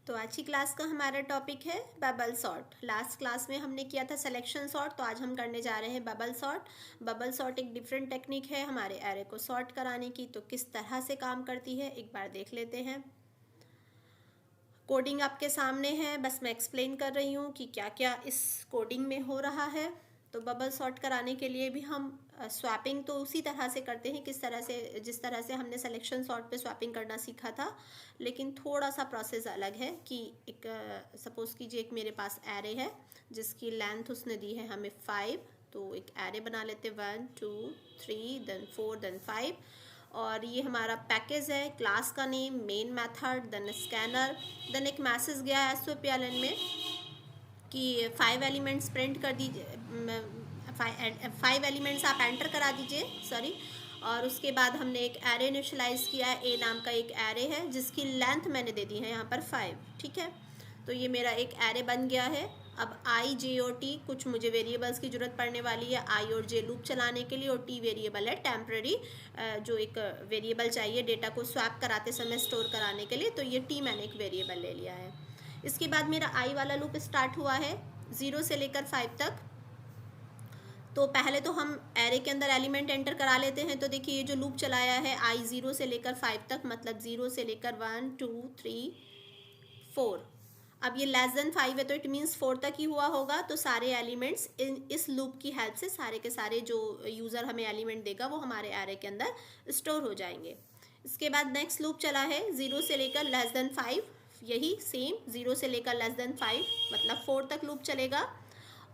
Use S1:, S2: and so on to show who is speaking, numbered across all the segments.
S1: तो आज की क्लास का हमारा टॉपिक है बबल सॉर्ट। लास्ट क्लास में हमने किया था सिलेक्शन सॉर्ट, तो आज हम करने जा रहे हैं बबल सॉर्ट। बबल सॉर्ट एक डिफरेंट टेक्निक है हमारे एरे को सॉर्ट कराने की। तो किस तरह से काम करती है एक बार देख लेते हैं। कोडिंग आपके सामने है, बस मैं एक्सप्लेन कर रही हूँ कि क्या क्या इस कोडिंग में हो रहा है। तो बबल सॉर्ट कराने के लिए भी हम स्वैपिंग तो उसी तरह से करते हैं जिस तरह से हमने सिलेक्शन सॉर्ट पे स्वैपिंग करना सीखा था, लेकिन थोड़ा सा प्रोसेस अलग है। कि एक सपोज़ कीजिए एक मेरे पास एरे है जिसकी लेंथ उसने दी है हमें 5। तो एक एरे बना लेते 1 2 3 देन 4 देन 5। और ये हमारा पैकेज है, क्लास का name, main method, then scanner. Then एक मैसेज गया है SOAP में कि 5 एलिमेंट्स प्रिंट कर दीजिए, 5 एलिमेंट्स आप एंटर करा दीजिए, सॉरी। और उसके बाद हमने एक एरे इनिशियलाइज किया है, ए नाम का एक एरे है जिसकी लेंथ मैंने दे दी है यहाँ पर 5। ठीक है, तो ये मेरा एक एरे बन गया है। अब आई जे और टी कुछ मुझे वेरिएबल्स की ज़रूरत पड़ने वाली है, आई और जे लूप चलाने के लिए, और टी वेरिएबल है टेम्पररी, जो एक वेरिएबल चाहिए डेटा को स्वैप कराते समय स्टोर कराने के लिए। तो ये टी मैंने एक वेरिएबल ले लिया है। इसके बाद मेरा आई वाला लूप स्टार्ट हुआ है 0 से लेकर 5 तक। तो पहले तो हम एरे के अंदर एलिमेंट एंटर करा लेते हैं। तो देखिए ये जो लूप चलाया है आई 0 से लेकर 5 तक, मतलब 0 से लेकर 1 2 3 4। अब ये लेस देन 5 है तो इट मीन्स 4 तक ही हुआ होगा। तो सारे एलिमेंट्स इस लूप की हेल्प से सारे के सारे जो यूज़र हमें एलिमेंट देगा वो हमारे एरे के अंदर स्टोर हो जाएंगे। इसके बाद नेक्स्ट लूप चला है 0 से लेकर लेस देन 5, यही सेम 0 से लेकर लेस देन 5 मतलब 4 तक लूप चलेगा।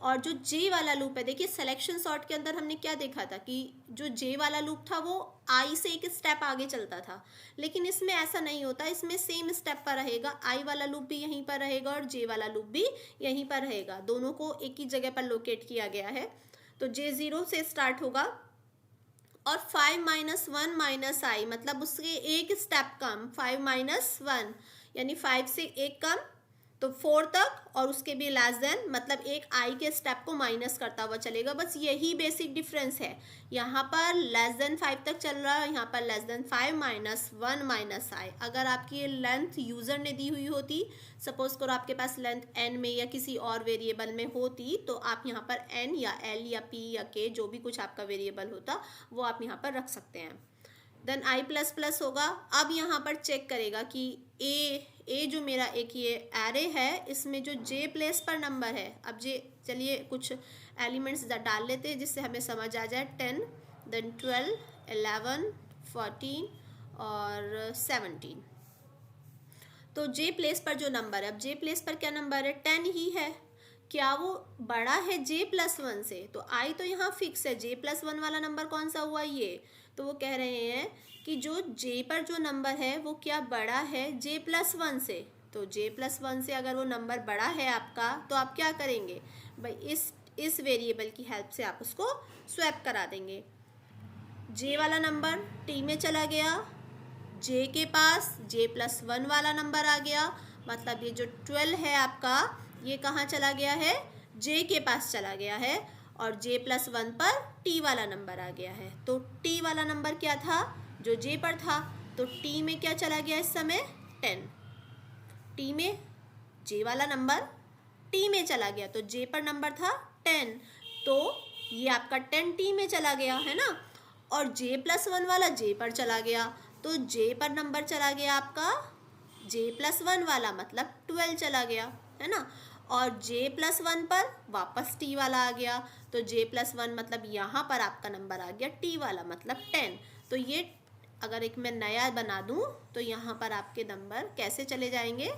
S1: और जो जे वाला लूप है, देखिए सिलेक्शन सॉर्ट के अंदर हमने क्या देखा था कि जो जे वाला लूप था वो आई से एक स्टेप आगे चलता था, लेकिन इसमें ऐसा नहीं होता। इसमें सेम स्टेप पर रहेगा, आई वाला लूप भी यहीं पर रहेगा और जे वाला लूप भी यहीं पर रहेगा, दोनों को एक ही जगह पर लोकेट किया गया है। तो जे 0 से स्टार्ट होगा और 5 माइनस 1 माइनस आई, मतलब उसके एक स्टेप कम, 5 माइनस 1 यानी 5 से एक कम, तो 4 तक, और उसके भी लेस देन, मतलब एक आई के स्टेप को माइनस करता हुआ चलेगा। बस यही बेसिक डिफरेंस है। यहाँ पर लेस देन 5 तक चल रहा है, यहाँ पर लेस देन 5 माइनस 1 माइनस आई। अगर आपकी ये लेंथ यूज़र ने दी हुई होती, सपोज करो आपके पास लेंथ n में या किसी और वेरिएबल में होती, तो आप यहाँ पर n या l या p या k जो भी कुछ आपका वेरिएबल होता वो आप यहाँ पर रख सकते हैं। देन आई प्लस प्लस होगा। अब यहाँ पर चेक करेगा कि ए जो मेरा एक ये एरे है इसमें जो जे प्लेस पर नंबर है, अब जे चलिए कुछ एलिमेंट्स डाल लेते हैं जिससे हमें समझ आ जाए। 10 देन 12 11 14 और 17। तो जे प्लेस पर जो नंबर है, अब जे प्लेस पर क्या नंबर है, 10 ही है। क्या वो बड़ा है जे प्लस 1 से? तो आई तो यहाँ फिक्स है, जे प्लस 1 वाला नंबर कौन सा हुआ, ये। तो वो कह रहे हैं कि जो जे पर जो नंबर है वो क्या बड़ा है जे प्लस 1 से। तो जे प्लस 1 से अगर वो नंबर बड़ा है आपका, तो आप क्या करेंगे भाई, इस वेरिएबल की हेल्प से आप उसको स्वैप करा देंगे। जे वाला नंबर टी में चला गया, जे के पास जे प्लस 1 वाला नंबर आ गया, मतलब ये जो 12 है आपका ये कहाँ चला गया है, जे के पास चला गया है, और जे प्लस 1 पर टी वाला नंबर आ गया है। तो टी वाला नंबर क्या था, जो जे पर था, तो टी में क्या चला गया इस समय, 10। टी में जे वाला नंबर टी में चला गया, तो जे पर नंबर था 10, तो ये आपका 10 टी में चला गया है ना। और जे प्लस 1 वाला जे पर चला गया, तो जे पर नंबर चला गया आपका जे प्लस 1 वाला, मतलब 12 चला गया है ना। और जे प्लस 1 पर वापस टी वाला आ गया, तो जे प्लस 1 मतलब यहाँ पर आपका नंबर आ गया टी वाला, मतलब 10। तो ये अगर एक मैं नया बना दूँ तो यहाँ पर आपके नंबर कैसे चले जाएंगे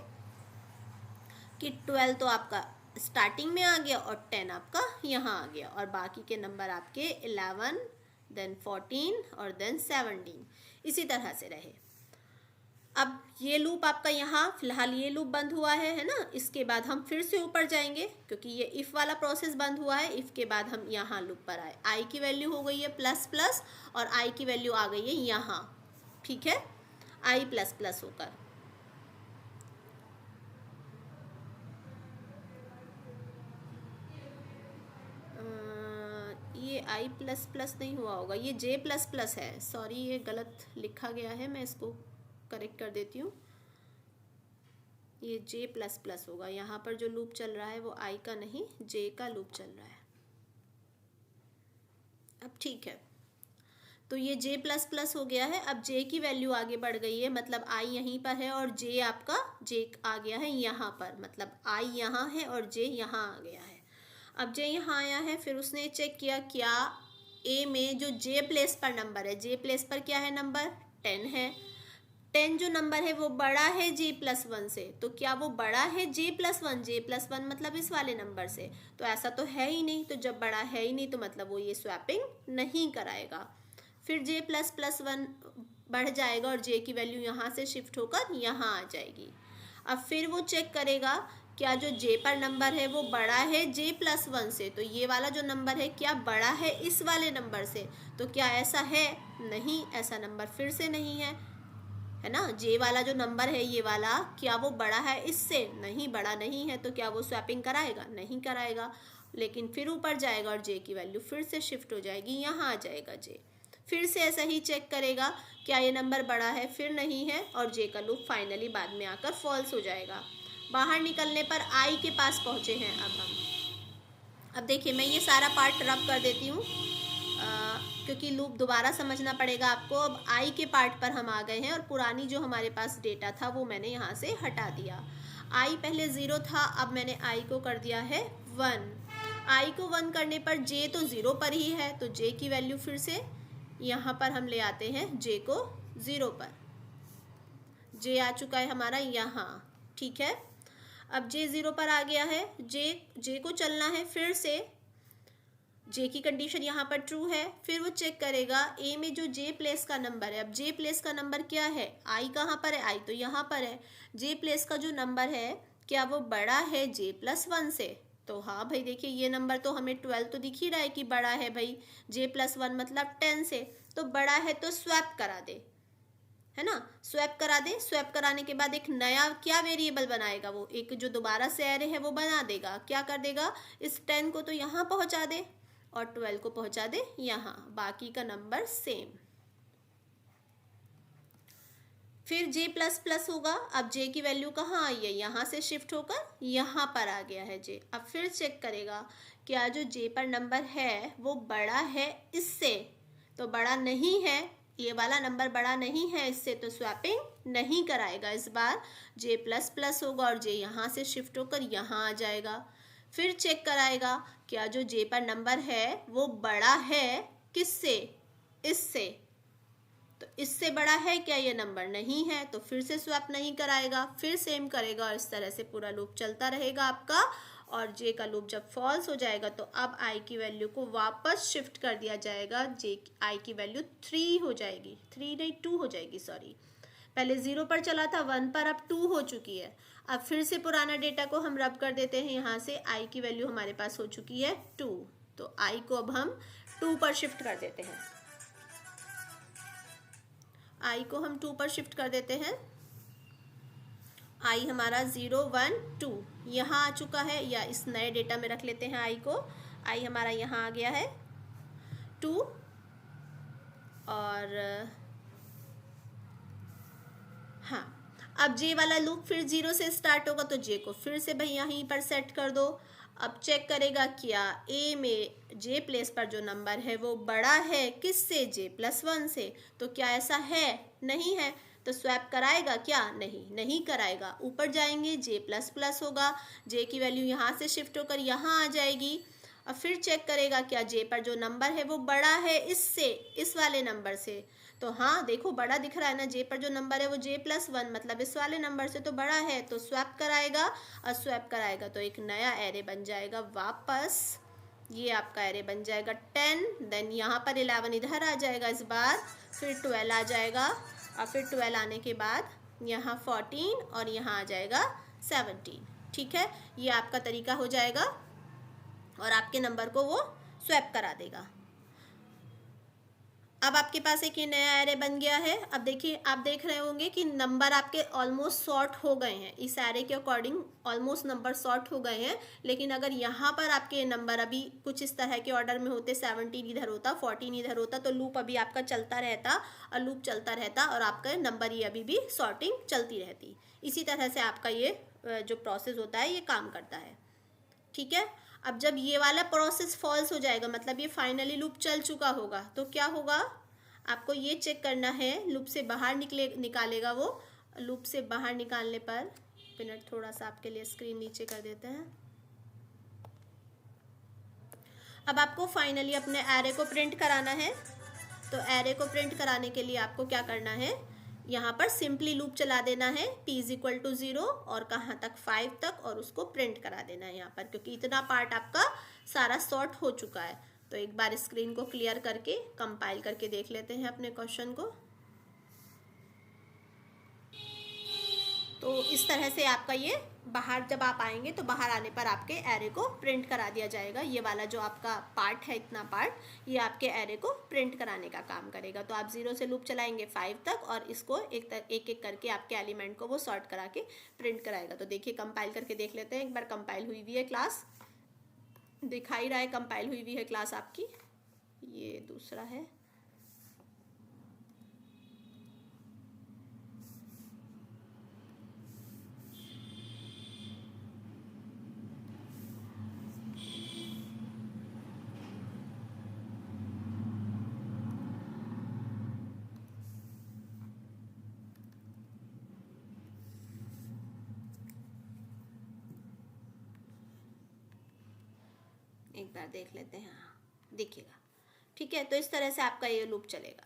S1: कि 12 तो आपका स्टार्टिंग में आ गया और 10 आपका यहाँ आ गया, और बाकी के नंबर आपके 11 देन 14 और देन 17 इसी तरह से रहे। अब ये लूप आपका यहाँ फिलहाल ये लूप बंद हुआ है ना। इसके बाद हम फिर से ऊपर जाएंगे क्योंकि ये इफ़ वाला प्रोसेस बंद हुआ है। इफ़ के बाद हम यहाँ लूप पर आए, आई की वैल्यू हो गई है प्लस प्लस और आई की वैल्यू आ गई है यहाँ, ठीक है, आई प्लस प्लस होकर। ये आई प्लस प्लस नहीं हुआ होगा, ये जे प्लस प्लस है, सॉरी ये गलत लिखा गया है, मैं इसको करेक्ट कर देती हूँ। ये जे प्लस प्लस होगा। यहाँ पर जो लूप चल रहा है वो आई का नहीं जे का लूप चल रहा है। अब ठीक है, तो ये जे प्लस प्लस हो गया है। अब जे की वैल्यू आगे बढ़ गई है, मतलब आई यहीं पर है और जे आपका जे आ गया है यहाँ पर, मतलब आई यहाँ है और जे यहाँ आ गया है। अब जे यहाँ आया है, फिर उसने चेक किया क्या ए में जो जे प्लेस पर नंबर है, जे प्लेस पर क्या है नंबर 10 है। 10 जो नंबर है वो बड़ा है जे प्लस 1 से, तो क्या वो बड़ा है जे प्लस 1? जे प्लस 1 मतलब इस वाले नंबर से, तो ऐसा तो है ही नहीं। तो जब बड़ा है ही नहीं तो मतलब वो ये स्वैपिंग नहीं कराएगा। फिर जे प्लस प्लस 1 बढ़ जाएगा और जे की वैल्यू यहाँ से शिफ्ट होकर यहाँ आ जाएगी। अब फिर वो चेक करेगा क्या जो जे पर नंबर है वो बड़ा है जे प्लस 1 से, तो ये वाला जो नंबर है क्या बड़ा है इस वाले नंबर से? तो क्या ऐसा है? नहीं, ऐसा नंबर फिर से नहीं है, है ना। जे वाला जो नंबर है ये वाला, क्या वो बड़ा है इससे? नहीं, बड़ा नहीं है। तो क्या वो स्वैपिंग कराएगा? नहीं कराएगा। लेकिन फिर ऊपर जाएगा और जे की वैल्यू फिर से शिफ्ट हो जाएगी, यहाँ आ जाएगा जे। फिर से ऐसा ही चेक करेगा क्या ये नंबर बड़ा है, फिर नहीं है और जे का लूप फाइनली बाद में आकर फॉल्स हो जाएगा। बाहर निकलने पर आई के पास पहुँचे हैं अब हम। अब देखिए मैं ये सारा पार्ट रब कर देती हूँ क्योंकि लूप दोबारा समझना पड़ेगा आपको। अब आई के पार्ट पर हम आ गए हैं और पुरानी जो हमारे पास डेटा था वो मैंने यहाँ से हटा दिया। आई पहले 0 था, अब मैंने आई को कर दिया है 1। आई को 1 करने पर जे तो 0 पर ही है, तो जे की वैल्यू फिर से यहाँ पर हम ले आते हैं जे को 0 पर। जे आ चुका है हमारा यहाँ, ठीक है। अब जे 0 पर आ गया है, जे को चलना है फिर से। जे की कंडीशन यहाँ पर ट्रू है, फिर वो चेक करेगा ए में जो जे प्लेस का नंबर है। अब जे प्लेस का नंबर क्या है? आई कहाँ पर है? आई तो यहाँ पर है। जे प्लेस का जो नंबर है क्या वो बड़ा है जे प्लस 1 से? तो हाँ भाई देखिए ये नंबर तो हमें 12 तो दिख ही रहा है कि बड़ा है भाई, जे प्लस 1 मतलब 10 से, तो बड़ा है तो स्वैप करा दे, है ना। स्वैप करा दे। स्वैप कराने के बाद एक नया क्या वेरिएबल बनाएगा, वो एक जो दोबारा से एरे है वो बना देगा। क्या कर देगा? इस 10 को तो यहाँ पहुँचा दे और 12 को पहुँचा दे यहाँ, बाकी का नंबर सेम। फिर जे प्लस प्लस होगा। अब जे की वैल्यू कहाँ आई है? यहाँ से शिफ्ट होकर यहाँ पर आ गया है जे। अब फिर चेक करेगा क्या जो जे पर नंबर है वो बड़ा है इससे, तो बड़ा नहीं है, ये वाला नंबर बड़ा नहीं है इससे, तो स्वैपिंग नहीं कराएगा। इस बार जे प्लस प्लस होगा और जे यहाँ से शिफ्ट होकर यहाँ आ जाएगा। फिर चेक कराएगा क्या जो जे पर नंबर है वो बड़ा है किससे? इससे, तो इससे बड़ा है क्या ये नंबर? नहीं है, तो फिर से स्वैप नहीं कराएगा। फिर सेम करेगा और इस तरह से पूरा लूप चलता रहेगा आपका। और जे का लूप जब फॉल्स हो जाएगा तो अब आई की वैल्यू को वापस शिफ्ट कर दिया जाएगा। जे आई की वैल्यू 3 हो जाएगी, 3 नहीं 2 हो जाएगी, सॉरी। पहले 0 पर चला था 1 पर, अब 2 हो चुकी है। अब फिर से पुराना डेटा को हम रब कर देते हैं यहाँ से। आई की वैल्यू हमारे पास हो चुकी है 2, तो आई को अब हम 2 पर शिफ्ट कर देते हैं। आई को हम 2 पर शिफ्ट कर देते हैं। आई हमारा 0 1 2 यहाँ आ चुका है, या इस नए डेटा में रख लेते हैं आई को। आई हमारा यहाँ आ गया है 2, और हाँ अब जे वाला लूप फिर 0 से स्टार्ट होगा, तो जे को फिर से भाई यहीं पर सेट कर दो। अब चेक करेगा क्या ए में जे प्लेस पर जो नंबर है वो बड़ा है किससे? जे प्लस 1 से, तो क्या ऐसा है? नहीं है, तो स्वैप कराएगा क्या? नहीं, नहीं कराएगा। ऊपर जाएंगे जे प्लस प्लस होगा, जे की वैल्यू यहाँ से शिफ्ट होकर यहाँ आ जाएगी। अब फिर चेक करेगा क्या जे पर जो नंबर है वो बड़ा है इससे, इस वाले नंबर से, तो हाँ देखो बड़ा दिख रहा है ना, जे पर जो नंबर है वो जे प्लस 1 मतलब इस वाले नंबर से तो बड़ा है, तो स्वैप कराएगा। और स्वैप कराएगा तो एक नया एरे बन जाएगा वापस, ये आपका एरे बन जाएगा 10, देन यहाँ पर 11 इधर आ जाएगा इस बार, फिर 12 आ जाएगा, और फिर 12 आने के बाद यहाँ 14 और यहाँ आ जाएगा 17। ठीक है, ये आपका तरीका हो जाएगा और आपके नंबर को वो स्वैप करा देगा। अब आपके पास एक ये नया एरे बन गया है। अब देखिए, आप देख रहे होंगे कि नंबर आपके ऑलमोस्ट सॉर्ट हो गए हैं, इस एरे के अकॉर्डिंग ऑलमोस्ट नंबर सॉर्ट हो गए हैं। लेकिन अगर यहाँ पर आपके नंबर अभी कुछ इस तरह के ऑर्डर में होते, 17 इधर होता, 14 इधर होता, तो लूप अभी आपका चलता रहता और लूप चलता रहता और आपका नंबर ये अभी भी सॉर्टिंग चलती रहती। इसी तरह से आपका ये जो प्रोसेस होता है ये काम करता है। ठीक है, अब जब ये वाला प्रोसेस फॉल्स हो जाएगा, मतलब ये फाइनली लूप चल चुका होगा, तो क्या होगा, आपको ये चेक करना है, लूप से बाहर निकालेगा वो। लूप से बाहर निकालने पर, मिनट थोड़ा सा आपके लिए स्क्रीन नीचे कर देते हैं। अब आपको फाइनली अपने एरे को प्रिंट कराना है। तो एरे को प्रिंट कराने के लिए आपको क्या करना है, यहाँ पर सिंपली लूप चला देना है p इज इक्वल टू 0 और कहाँ तक, 5 तक, और उसको प्रिंट करा देना है यहाँ पर, क्योंकि इतना पार्ट आपका सारा सॉर्ट हो चुका है। तो एक बार स्क्रीन को क्लियर करके कंपाइल करके देख लेते हैं अपने क्वेश्चन को। तो इस तरह से आपका ये बाहर जब आप आएंगे तो बाहर आने पर आपके एरे को प्रिंट करा दिया जाएगा। ये वाला जो आपका पार्ट है, इतना पार्ट, ये आपके एरे को प्रिंट कराने का काम करेगा। तो आप 0 से लूप चलाएंगे 5 तक और इसको एक एक करके आपके एलिमेंट को वो सॉर्ट करा के प्रिंट कराएगा। तो देखिए कंपाइल करके देख लेते हैं एक बार। कंपाइल हुई हुई है क्लास, दिखाई रहा है कंपाइल हुई हुई है क्लास आपकी। ये दूसरा है, एक बार देख लेते हैं। हाँ, देखिएगा। ठीक है, तो इस तरह से आपका ये लूप चलेगा।